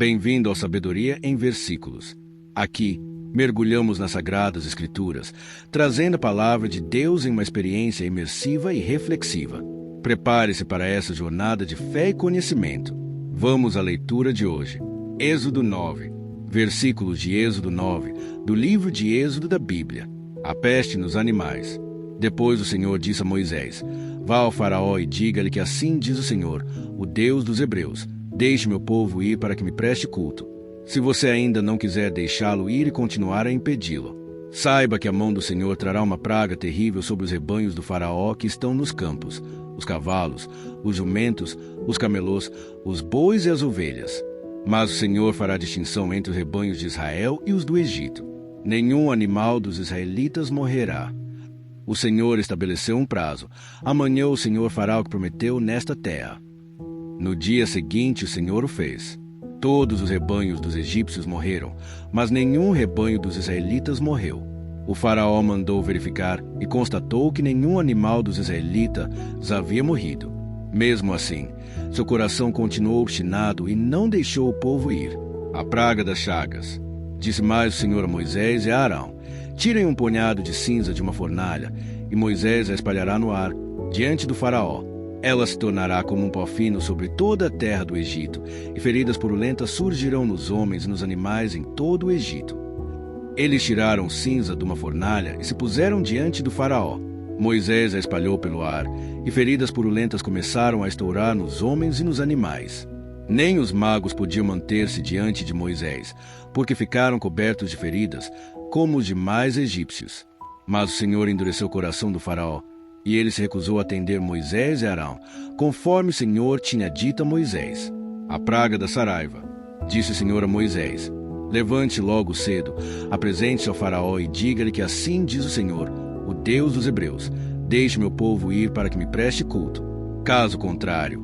Bem-vindo ao Sabedoria em Versículos. Aqui, mergulhamos nas Sagradas Escrituras, trazendo a palavra de Deus em uma experiência imersiva e reflexiva. Prepare-se para essa jornada de fé e conhecimento. Vamos à leitura de hoje. Êxodo 9. Versículos de Êxodo 9, do livro de Êxodo da Bíblia. A peste nos animais. Depois o Senhor disse a Moisés: Vá ao faraó e diga-lhe que assim diz o Senhor, o Deus dos Hebreus: Deixe meu povo ir para que me preste culto. Se você ainda não quiser deixá-lo ir e continuar a impedi-lo, saiba que a mão do Senhor trará uma praga terrível sobre os rebanhos do faraó que estão nos campos, os cavalos, os jumentos, os camelôs, os bois e as ovelhas. Mas o Senhor fará distinção entre os rebanhos de Israel e os do Egito. Nenhum animal dos israelitas morrerá. O Senhor estabeleceu um prazo. Amanhã o Senhor fará o que prometeu nesta terra. No dia seguinte o Senhor o fez. Todos os rebanhos dos egípcios morreram, mas nenhum rebanho dos israelitas morreu. O faraó mandou verificar e constatou que nenhum animal dos israelitas havia morrido. Mesmo assim, seu coração continuou obstinado e não deixou o povo ir. A praga das chagas. Disse mais o Senhor a Moisés e a Arão: Tirem um punhado de cinza de uma fornalha, e Moisés a espalhará no ar, diante do faraó. Ela se tornará como um pó fino sobre toda a terra do Egito, e feridas purulentas surgirão nos homens e nos animais em todo o Egito. Eles tiraram cinza de uma fornalha e se puseram diante do faraó. Moisés a espalhou pelo ar, e feridas purulentas começaram a estourar nos homens e nos animais. Nem os magos podiam manter-se diante de Moisés, porque ficaram cobertos de feridas, como os demais egípcios. Mas o Senhor endureceu o coração do faraó, e ele se recusou a atender Moisés e Arão, conforme o Senhor tinha dito a Moisés. A praga da saraiva. Disse o Senhor a Moisés: Levante logo cedo, apresente-se ao faraó e diga-lhe que assim diz o Senhor, o Deus dos Hebreus: Deixe meu povo ir para que me preste culto. Caso contrário,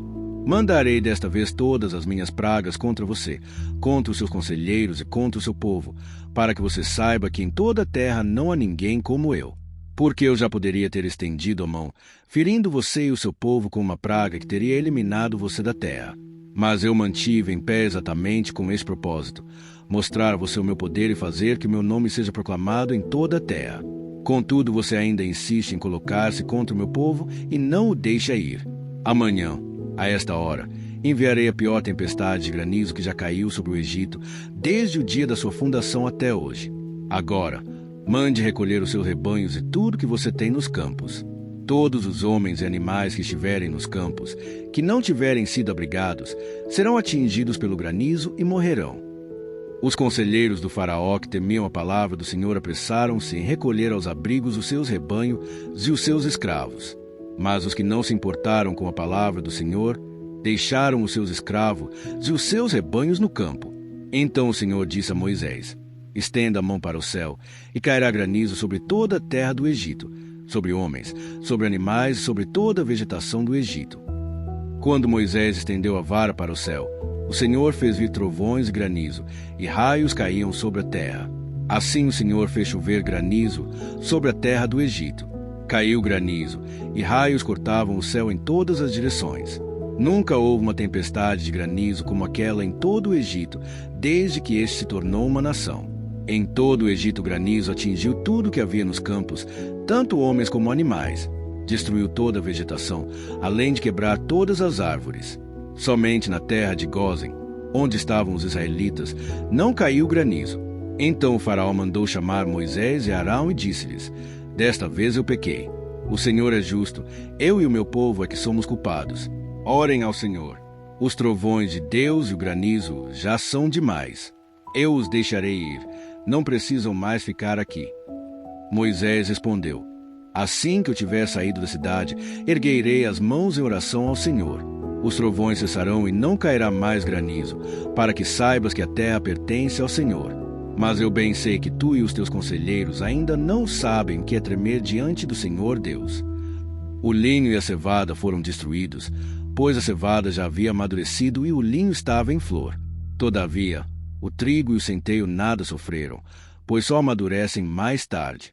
mandarei desta vez todas as minhas pragas contra você, contra os seus conselheiros e contra o seu povo, para que você saiba que em toda a terra não há ninguém como eu. Porque eu já poderia ter estendido a mão, ferindo você e o seu povo com uma praga que teria eliminado você da terra. Mas eu mantive em pé exatamente com esse propósito: mostrar a você o meu poder e fazer que o meu nome seja proclamado em toda a terra. Contudo, você ainda insiste em colocar-se contra o meu povo e não o deixa ir. Amanhã, a esta hora, enviarei a pior tempestade de granizo que já caiu sobre o Egito, desde o dia da sua fundação até hoje. Agora, mande recolher os seus rebanhos e tudo que você tem nos campos. Todos os homens e animais que estiverem nos campos, que não tiverem sido abrigados, serão atingidos pelo granizo e morrerão. Os conselheiros do faraó que temiam a palavra do Senhor apressaram-se em recolher aos abrigos os seus rebanhos e os seus escravos. Mas os que não se importaram com a palavra do Senhor deixaram os seus escravos e os seus rebanhos no campo. Então o Senhor disse a Moisés: Estenda a mão para o céu, e cairá granizo sobre toda a terra do Egito, sobre homens, sobre animais e sobre toda a vegetação do Egito. Quando Moisés estendeu a vara para o céu, o Senhor fez vir trovões e granizo, e raios caíam sobre a terra. Assim o Senhor fez chover granizo sobre a terra do Egito. Caiu granizo, e raios cortavam o céu em todas as direções. Nunca houve uma tempestade de granizo como aquela em todo o Egito, desde que este se tornou uma nação. Em todo o Egito o granizo atingiu tudo que havia nos campos, tanto homens como animais. Destruiu toda a vegetação, além de quebrar todas as árvores. Somente na terra de Gósen, onde estavam os israelitas, não caiu granizo. Então o faraó mandou chamar Moisés e Arão e disse-lhes: Desta vez eu pequei. O Senhor é justo, eu e o meu povo é que somos culpados. Orem ao Senhor. Os trovões de Deus e o granizo já são demais. Eu os deixarei ir. Não precisam mais ficar aqui. Moisés respondeu: Assim que eu tiver saído da cidade, erguerei as mãos em oração ao Senhor. Os trovões cessarão e não cairá mais granizo, para que saibas que a terra pertence ao Senhor. Mas eu bem sei que tu e os teus conselheiros ainda não sabem o que é tremer diante do Senhor Deus. O linho e a cevada foram destruídos, pois a cevada já havia amadurecido e o linho estava em flor. Todavia, o trigo e o centeio nada sofreram, pois só amadurecem mais tarde.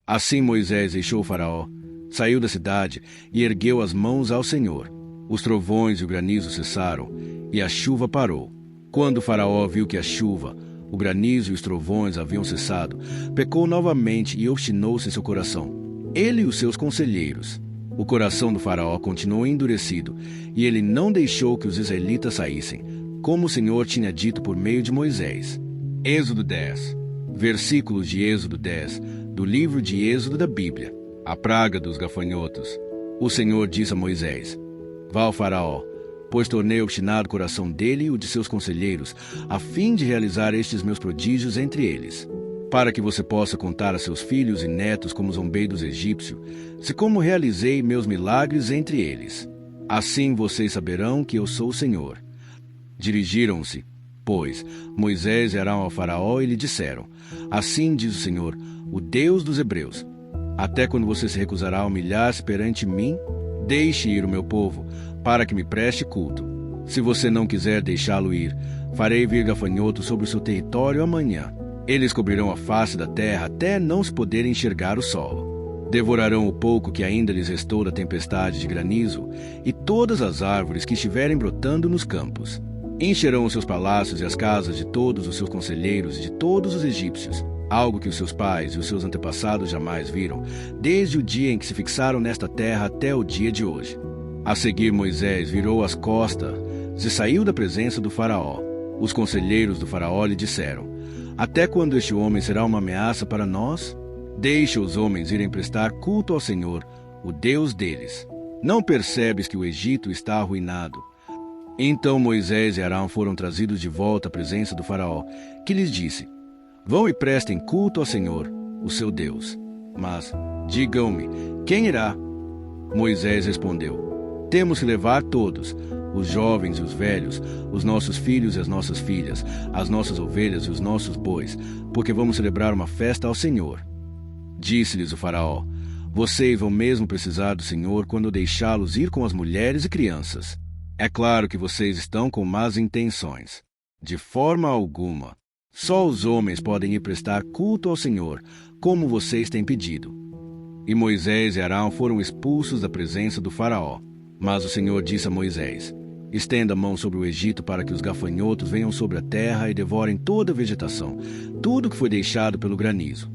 Assim Moisés deixou o faraó, saiu da cidade e ergueu as mãos ao Senhor. Os trovões e o granizo cessaram, e a chuva parou. Quando o faraó viu que a chuva, o granizo e os trovões haviam cessado, pecou novamente e obstinou-se em seu coração, ele e os seus conselheiros. O coração do faraó continuou endurecido, e ele não deixou que os israelitas saíssem, como o Senhor tinha dito por meio de Moisés. Êxodo 10. Versículos de Êxodo 10, do livro de Êxodo da Bíblia. A praga dos gafanhotos. O Senhor disse a Moisés: Vá ao faraó, pois tornei obstinado o coração dele e o de seus conselheiros, a fim de realizar estes meus prodígios entre eles, para que você possa contar a seus filhos e netos como zombei dos egípcios, se como realizei meus milagres entre eles. Assim vocês saberão que eu sou o Senhor. Dirigiram-se, pois, Moisés e Arão ao faraó e lhe disseram: Assim diz o Senhor, o Deus dos hebreus: Até quando você se recusará a humilhar-se perante mim? Deixe ir o meu povo, para que me preste culto. Se você não quiser deixá-lo ir, farei vir gafanhotos sobre o seu território amanhã. Eles cobrirão a face da terra até não se poderem enxergar o solo. Devorarão o pouco que ainda lhes restou da tempestade de granizo e todas as árvores que estiverem brotando nos campos. Encherão os seus palácios e as casas de todos os seus conselheiros e de todos os egípcios, algo que os seus pais e os seus antepassados jamais viram, desde o dia em que se fixaram nesta terra até o dia de hoje. A seguir, Moisés virou as costas e saiu da presença do faraó. Os conselheiros do faraó lhe disseram: Até quando este homem será uma ameaça para nós? Deixe os homens irem prestar culto ao Senhor, o Deus deles. Não percebes que o Egito está arruinado? Então Moisés e Arão foram trazidos de volta à presença do faraó, que lhes disse: Vão e prestem culto ao Senhor, o seu Deus. Mas, digam-me, quem irá? Moisés respondeu: Temos que levar todos, os jovens e os velhos, os nossos filhos e as nossas filhas, as nossas ovelhas e os nossos bois, porque vamos celebrar uma festa ao Senhor. Disse-lhes o faraó: Vocês vão mesmo precisar do Senhor quando deixá-los ir com as mulheres e crianças. É claro que vocês estão com más intenções. De forma alguma. Só os homens podem ir prestar culto ao Senhor, como vocês têm pedido. E Moisés e Arão foram expulsos da presença do faraó. Mas o Senhor disse a Moisés: Estenda a mão sobre o Egito para que os gafanhotos venham sobre a terra e devorem toda a vegetação, tudo que foi deixado pelo granizo.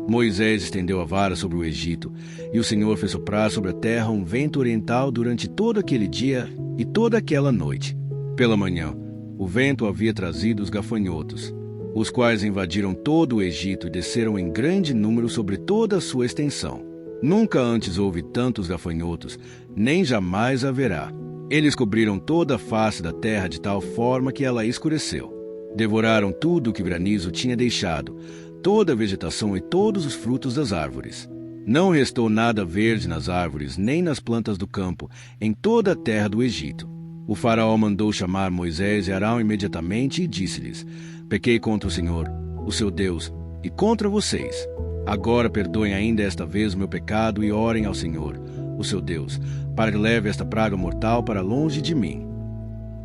Moisés estendeu a vara sobre o Egito, e o Senhor fez soprar sobre a terra um vento oriental durante todo aquele dia e toda aquela noite. Pela manhã, o vento havia trazido os gafanhotos, os quais invadiram todo o Egito e desceram em grande número sobre toda a sua extensão. Nunca antes houve tantos gafanhotos, nem jamais haverá. Eles cobriram toda a face da terra de tal forma que ela escureceu. Devoraram tudo o que o granizo tinha deixado, toda a vegetação e todos os frutos das árvores. Não restou nada verde nas árvores, nem nas plantas do campo, em toda a terra do Egito. O faraó mandou chamar Moisés e Arão imediatamente e disse-lhes: Pequei contra o Senhor, o seu Deus, e contra vocês. Agora perdoem ainda esta vez o meu pecado e orem ao Senhor, o seu Deus, para que leve esta praga mortal para longe de mim.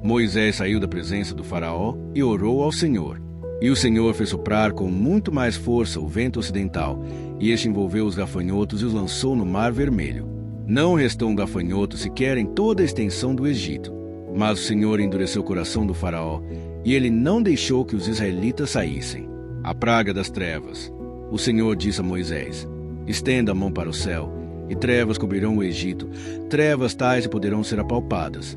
Moisés saiu da presença do faraó e orou ao Senhor. E o Senhor fez soprar com muito mais força o vento ocidental, e este envolveu os gafanhotos e os lançou no Mar Vermelho. Não restou um gafanhoto sequer em toda a extensão do Egito. Mas o Senhor endureceu o coração do faraó, e ele não deixou que os israelitas saíssem. A praga das trevas. O Senhor disse a Moisés: Estenda a mão para o céu, e trevas cobrirão o Egito, trevas tais que poderão ser apalpadas.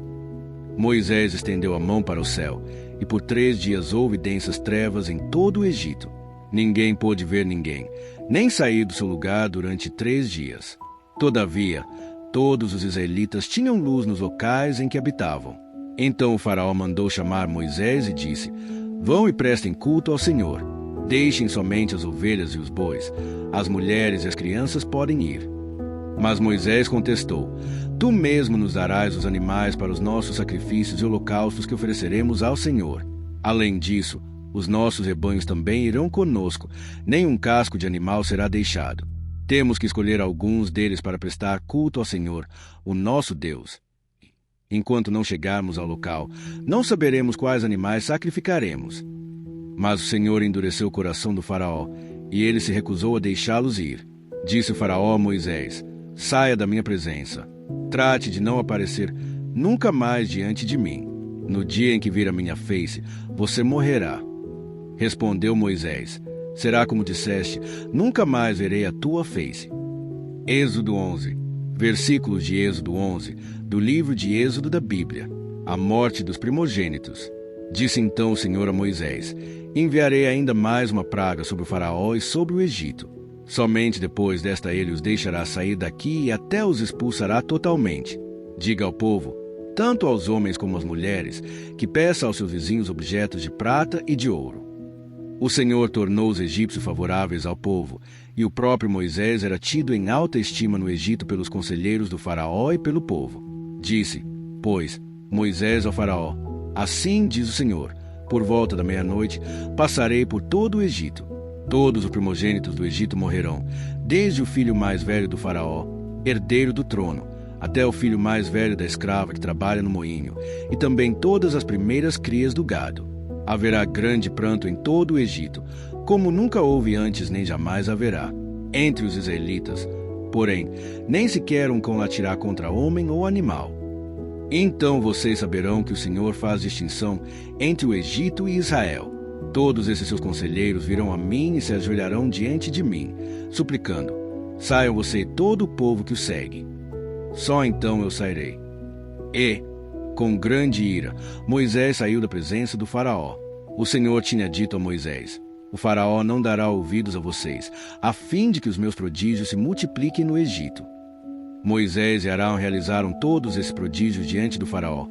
Moisés estendeu a mão para o céu, e por 3 dias houve densas trevas em todo o Egito. Ninguém pôde ver ninguém, nem sair do seu lugar durante 3 dias. Todavia, todos os israelitas tinham luz nos locais em que habitavam. Então o faraó mandou chamar Moisés e disse: Vão e prestem culto ao Senhor. Deixem somente as ovelhas e os bois. As mulheres e as crianças podem ir. Mas Moisés contestou: Tu mesmo nos darás os animais para os nossos sacrifícios e holocaustos que ofereceremos ao Senhor. Além disso, os nossos rebanhos também irão conosco, nenhum casco de animal será deixado. Temos que escolher alguns deles para prestar culto ao Senhor, o nosso Deus. Enquanto não chegarmos ao local, não saberemos quais animais sacrificaremos. Mas o Senhor endureceu o coração do faraó, e ele se recusou a deixá-los ir. Disse o faraó a Moisés: Saia da minha presença. Trate de não aparecer nunca mais diante de mim. No dia em que vir a minha face, você morrerá. Respondeu Moisés: será como disseste, nunca mais verei a tua face. Êxodo 11. Versículos de Êxodo 11, do livro de Êxodo da Bíblia. A morte dos primogênitos. Disse então o Senhor a Moisés: enviarei ainda mais uma praga sobre o Faraó e sobre o Egito. Somente depois desta ele os deixará sair daqui e até os expulsará totalmente. Diga ao povo, tanto aos homens como às mulheres, que peça aos seus vizinhos objetos de prata e de ouro. O Senhor tornou os egípcios favoráveis ao povo, e o próprio Moisés era tido em alta estima no Egito pelos conselheiros do Faraó e pelo povo. Disse, pois, Moisés ao Faraó: assim diz o Senhor, por volta da meia-noite, passarei por todo o Egito. Todos os primogênitos do Egito morrerão, desde o filho mais velho do Faraó, herdeiro do trono, até o filho mais velho da escrava que trabalha no moinho, e também todas as primeiras crias do gado. Haverá grande pranto em todo o Egito, como nunca houve antes nem jamais haverá, entre os israelitas. Porém, nem sequer um cão latirá contra homem ou animal. Então vocês saberão que o Senhor faz distinção entre o Egito e Israel. Todos esses seus conselheiros virão a mim e se ajoelharão diante de mim, suplicando: saiam você e todo o povo que o segue. Só então eu sairei. E, com grande ira, Moisés saiu da presença do Faraó. O Senhor tinha dito a Moisés: o Faraó não dará ouvidos a vocês, a fim de que os meus prodígios se multipliquem no Egito. Moisés e Arão realizaram todos esses prodígios diante do Faraó,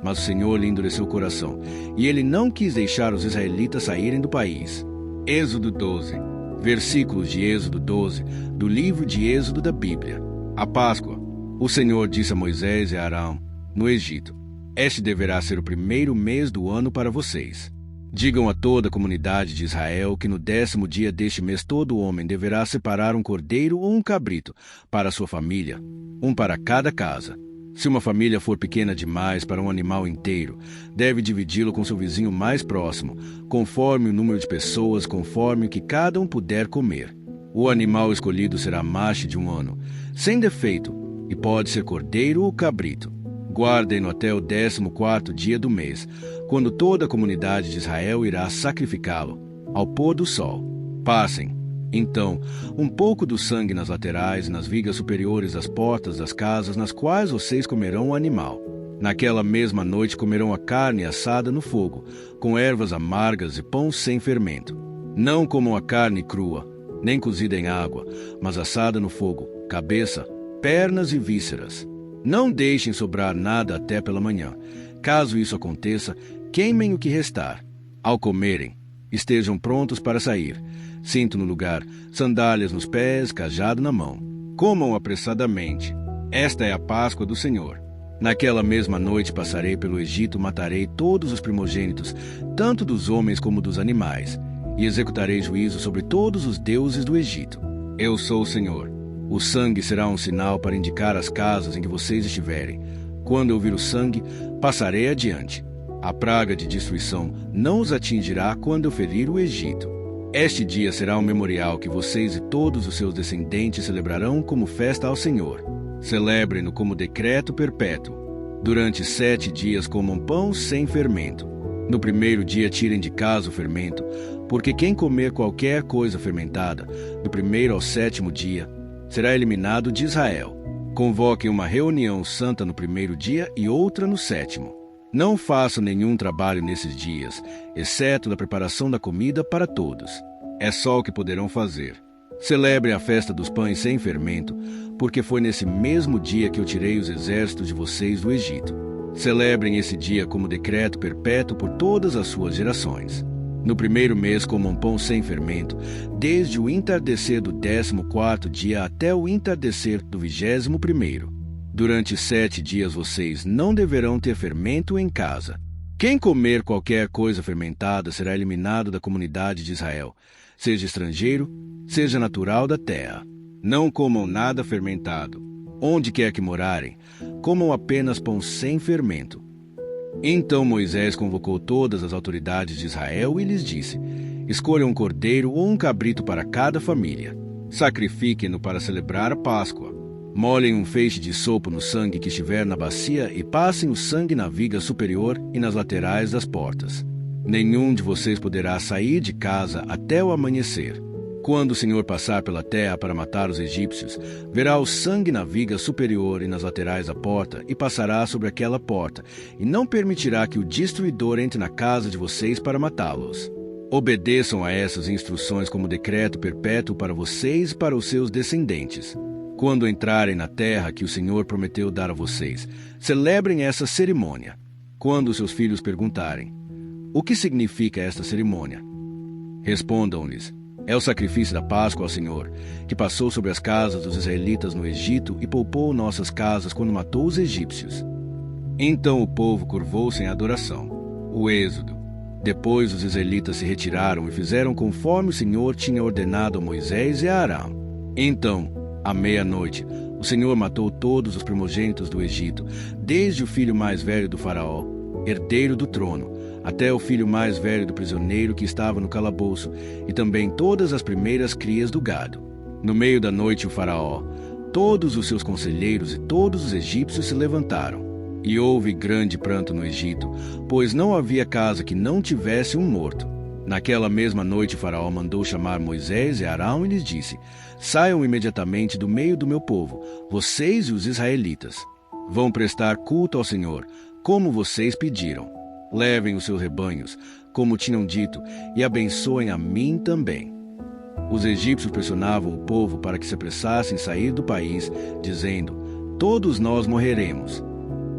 mas o Senhor lhe endureceu o coração, e ele não quis deixar os israelitas saírem do país. Êxodo 12. Versículos de Êxodo 12, do livro de Êxodo da Bíblia. A Páscoa. O Senhor disse a Moisés e a Arão, no Egito: este deverá ser o primeiro mês do ano para vocês. Digam a toda a comunidade de Israel que no 10º dia deste mês todo homem deverá separar um cordeiro ou um cabrito para a sua família, um para cada casa. Se uma família for pequena demais para um animal inteiro, deve dividi-lo com seu vizinho mais próximo, conforme o número de pessoas, conforme o que cada um puder comer. O animal escolhido será macho de 1 ano, sem defeito, e pode ser cordeiro ou cabrito. Guardem-no até o 14º dia do mês, quando toda a comunidade de Israel irá sacrificá-lo, ao pôr do sol. Passem, então, um pouco do sangue nas laterais e nas vigas superiores das portas das casas nas quais vocês comerão o animal. Naquela mesma noite comerão a carne assada no fogo, com ervas amargas e pão sem fermento. Não comam a carne crua, nem cozida em água, mas assada no fogo, cabeça, pernas e vísceras. Não deixem sobrar nada até pela manhã. Caso isso aconteça, queimem o que restar. Ao comerem, estejam prontos para sair. Cinto no lugar, sandálias nos pés, cajado na mão. Comam apressadamente. Esta é a Páscoa do Senhor. Naquela mesma noite passarei pelo Egito, matarei todos os primogênitos, tanto dos homens como dos animais, e executarei juízo sobre todos os deuses do Egito. Eu sou o Senhor. O sangue será um sinal para indicar as casas em que vocês estiverem. Quando eu vir o sangue, passarei adiante. A praga de destruição não os atingirá quando eu ferir o Egito. Este dia será um memorial que vocês e todos os seus descendentes celebrarão como festa ao Senhor. Celebrem-no como decreto perpétuo. Durante 7 dias comam pão sem fermento. No primeiro dia tirem de casa o fermento, porque quem comer qualquer coisa fermentada, do 1º ao 7º dia, será eliminado de Israel. Convoquem uma reunião santa no 1º dia e outra no 7º. Não façam nenhum trabalho nesses dias, exceto da preparação da comida para todos. É só o que poderão fazer. Celebrem a festa dos pães sem fermento, porque foi nesse mesmo dia que eu tirei os exércitos de vocês do Egito. Celebrem esse dia como decreto perpétuo por todas as suas gerações. No 1º mês comam pão sem fermento, desde o entardecer do 14º dia até o entardecer do 21º. Durante 7 dias vocês não deverão ter fermento em casa. Quem comer qualquer coisa fermentada será eliminado da comunidade de Israel, seja estrangeiro, seja natural da terra. Não comam nada fermentado. Onde quer que morarem, comam apenas pão sem fermento. Então Moisés convocou todas as autoridades de Israel e lhes disse: escolham um cordeiro ou um cabrito para cada família. Sacrifiquem-no para celebrar a Páscoa. Molhem um feixe de sopo no sangue que estiver na bacia e passem o sangue na viga superior e nas laterais das portas. Nenhum de vocês poderá sair de casa até o amanhecer. Quando o Senhor passar pela terra para matar os egípcios, verá o sangue na viga superior e nas laterais da porta e passará sobre aquela porta, e não permitirá que o destruidor entre na casa de vocês para matá-los. Obedeçam a essas instruções como decreto perpétuo para vocês e para os seus descendentes. Quando entrarem na terra que o Senhor prometeu dar a vocês, celebrem essa cerimônia. Quando seus filhos perguntarem: o que significa esta cerimônia? Respondam-lhes: é o sacrifício da Páscoa ao Senhor, que passou sobre as casas dos israelitas no Egito e poupou nossas casas quando matou os egípcios. Então o povo curvou-se em adoração. O Êxodo. Depois os israelitas se retiraram e fizeram conforme o Senhor tinha ordenado a Moisés e a Arão. Então, à meia-noite, o Senhor matou todos os primogênitos do Egito, desde o filho mais velho do faraó, herdeiro do trono, até o filho mais velho do prisioneiro que estava no calabouço, e também todas as primeiras crias do gado. No meio da noite o faraó, todos os seus conselheiros e todos os egípcios se levantaram. E houve grande pranto no Egito, pois não havia casa que não tivesse um morto. Naquela mesma noite o faraó mandou chamar Moisés e Arão e lhes disse: saiam imediatamente do meio do meu povo, vocês e os israelitas. Vão prestar culto ao Senhor, como vocês pediram. Levem os seus rebanhos, como tinham dito, e abençoem a mim também. Os egípcios pressionavam o povo para que se apressassem em sair do país, dizendo: todos nós morreremos.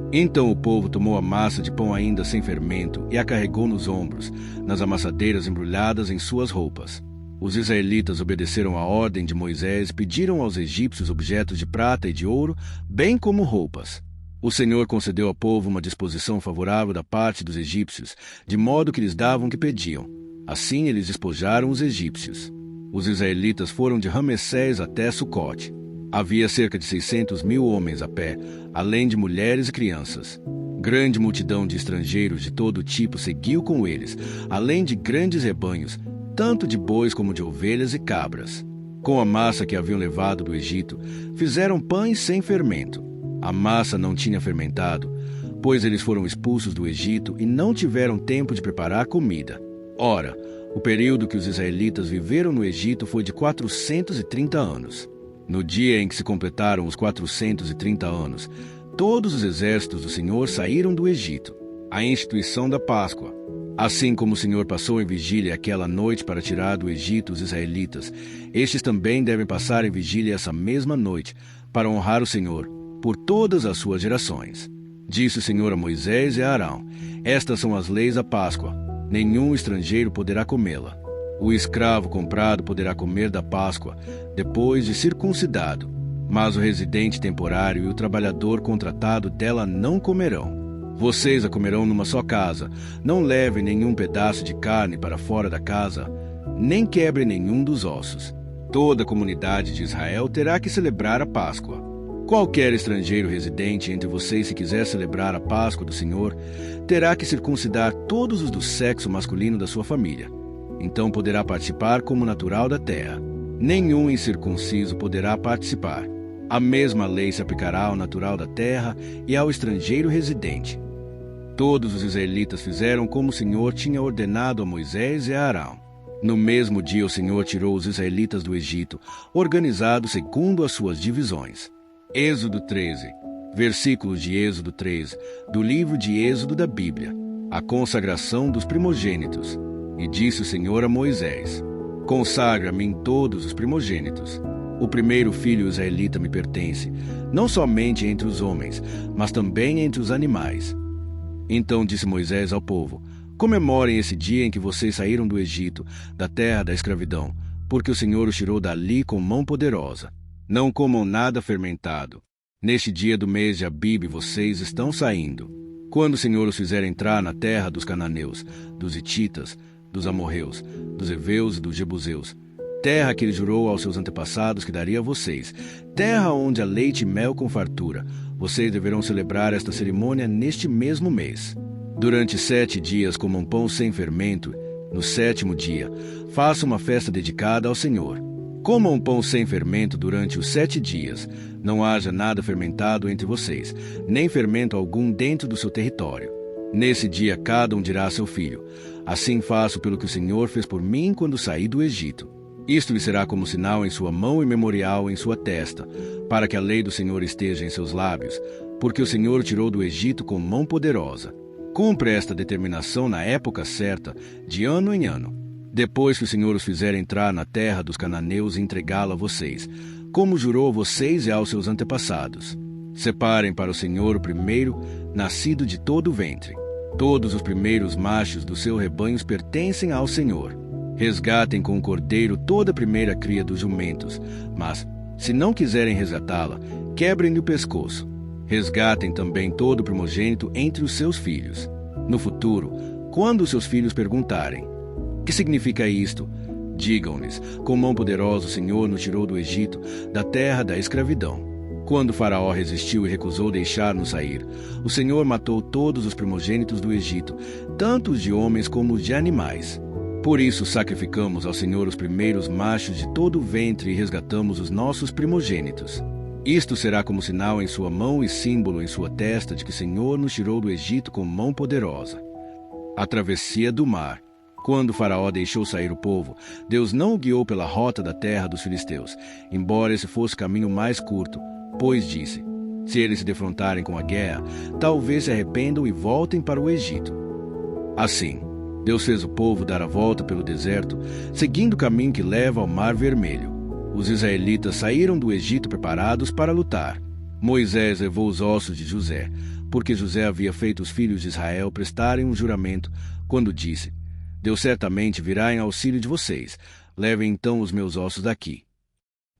Então o povo tomou a massa de pão ainda sem fermento e a carregou nos ombros, nas amassadeiras embrulhadas em suas roupas. Os israelitas obedeceram à ordem de Moisés e pediram aos egípcios objetos de prata e de ouro, bem como roupas. O Senhor concedeu ao povo uma disposição favorável da parte dos egípcios, de modo que lhes davam o que pediam. Assim eles despojaram os egípcios. Os israelitas foram de Ramessés até Sucote. Havia cerca de 600.000 homens a pé, além de mulheres e crianças. Grande multidão de estrangeiros de todo tipo seguiu com eles, além de grandes rebanhos, tanto de bois como de ovelhas e cabras. Com a massa que haviam levado do Egito, fizeram pães sem fermento. A massa não tinha fermentado, pois eles foram expulsos do Egito e não tiveram tempo de preparar comida. Ora, o período que os israelitas viveram no Egito foi de 430 anos. No dia em que se completaram os 430 anos, todos os exércitos do Senhor saíram do Egito. A instituição da Páscoa. Assim como o Senhor passou em vigília aquela noite para tirar do Egito os israelitas, estes também devem passar em vigília essa mesma noite, para honrar o Senhor, por todas as suas gerações. Disse o Senhor a Moisés e a Arão: estas são as leis da Páscoa. Nenhum estrangeiro poderá comê-la. O escravo comprado poderá comer da Páscoa, depois de circuncidado, mas o residente temporário e o trabalhador contratado dela não comerão. Vocês a comerão numa só casa. Não levem nenhum pedaço de carne para fora da casa, nem quebrem nenhum dos ossos. Toda a comunidade de Israel terá que celebrar a Páscoa. Qualquer estrangeiro residente entre vocês, se quiser celebrar a Páscoa do Senhor, terá que circuncidar todos os do sexo masculino da sua família. Então poderá participar como natural da terra. Nenhum incircunciso poderá participar. A mesma lei se aplicará ao natural da terra e ao estrangeiro residente. Todos os israelitas fizeram como o Senhor tinha ordenado a Moisés e a Arão. No mesmo dia o Senhor tirou os israelitas do Egito, organizados segundo as suas divisões. Êxodo 13, versículos de Êxodo 13, do livro de Êxodo da Bíblia. A consagração dos primogênitos. E disse o Senhor a Moisés: consagra-me todos os primogênitos. O primeiro filho israelita me pertence, não somente entre os homens, mas também entre os animais. Então disse Moisés ao povo: comemorem esse dia em que vocês saíram do Egito, da terra da escravidão, porque o Senhor os tirou dali com mão poderosa. Não comam nada fermentado. Neste dia do mês de Abibe vocês estão saindo. Quando o Senhor os fizer entrar na terra dos cananeus, dos hititas, dos amorreus, dos heveus e dos jebuseus, terra que ele jurou aos seus antepassados que daria a vocês, terra onde há leite e mel com fartura, vocês deverão celebrar esta cerimônia neste mesmo mês. Durante 7 dias comam pão sem fermento. No 7º dia, faça uma festa dedicada ao Senhor. Comam pão sem fermento durante os 7 dias. Não haja nada fermentado entre vocês, nem fermento algum dentro do seu território. Nesse dia cada um dirá a seu filho: assim faço pelo que o Senhor fez por mim quando saí do Egito. Isto lhe será como sinal em sua mão e memorial em sua testa, para que a lei do Senhor esteja em seus lábios, porque o Senhor o tirou do Egito com mão poderosa. Cumpre esta determinação na época certa, de ano em ano, depois que o Senhor os fizer entrar na terra dos cananeus e entregá-la a vocês, como jurou a vocês e aos seus antepassados. Separem para o Senhor o primeiro nascido de todo o ventre. Todos os primeiros machos dos seus rebanhos pertencem ao Senhor. Resgatem com o cordeiro toda a primeira cria dos jumentos, mas, se não quiserem resgatá-la, quebrem-lhe o pescoço. Resgatem também todo o primogênito entre os seus filhos. No futuro, quando os seus filhos perguntarem: que significa isto? Digam-lhes: com mão poderosa o Senhor nos tirou do Egito, da terra da escravidão. Quando Faraó resistiu e recusou deixar-nos sair, o Senhor matou todos os primogênitos do Egito, tanto os de homens como os de animais. Por isso sacrificamos ao Senhor os primeiros machos de todo o ventre e resgatamos os nossos primogênitos. Isto será como sinal em sua mão e símbolo em sua testa de que o Senhor nos tirou do Egito com mão poderosa. A travessia do mar. Quando Faraó deixou sair o povo, Deus não o guiou pela rota da terra dos filisteus, embora esse fosse o caminho mais curto, pois disse: se eles se defrontarem com a guerra, talvez se arrependam e voltem para o Egito. Assim, Deus fez o povo dar a volta pelo deserto, seguindo o caminho que leva ao Mar Vermelho. Os israelitas saíram do Egito preparados para lutar. Moisés levou os ossos de José, porque José havia feito os filhos de Israel prestarem um juramento, quando disse: Deus certamente virá em auxílio de vocês. Levem então os meus ossos daqui.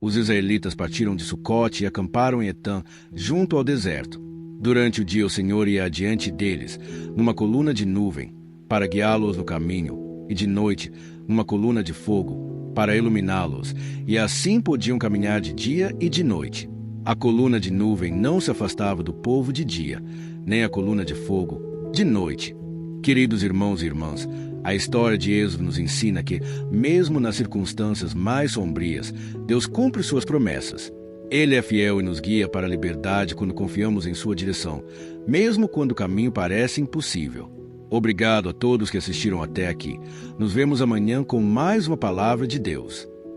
Os israelitas partiram de Sucote e acamparam em Etã, junto ao deserto. Durante o dia o Senhor ia adiante deles, numa coluna de nuvem, para guiá-los no caminho, e de noite, numa coluna de fogo, para iluminá-los, e assim podiam caminhar de dia e de noite. A coluna de nuvem não se afastava do povo de dia, nem a coluna de fogo de noite. Queridos irmãos e irmãs, a história de Êxodo nos ensina que, mesmo nas circunstâncias mais sombrias, Deus cumpre suas promessas. Ele é fiel e nos guia para a liberdade quando confiamos em sua direção, mesmo quando o caminho parece impossível. Obrigado a todos que assistiram até aqui. Nos vemos amanhã com mais uma palavra de Deus.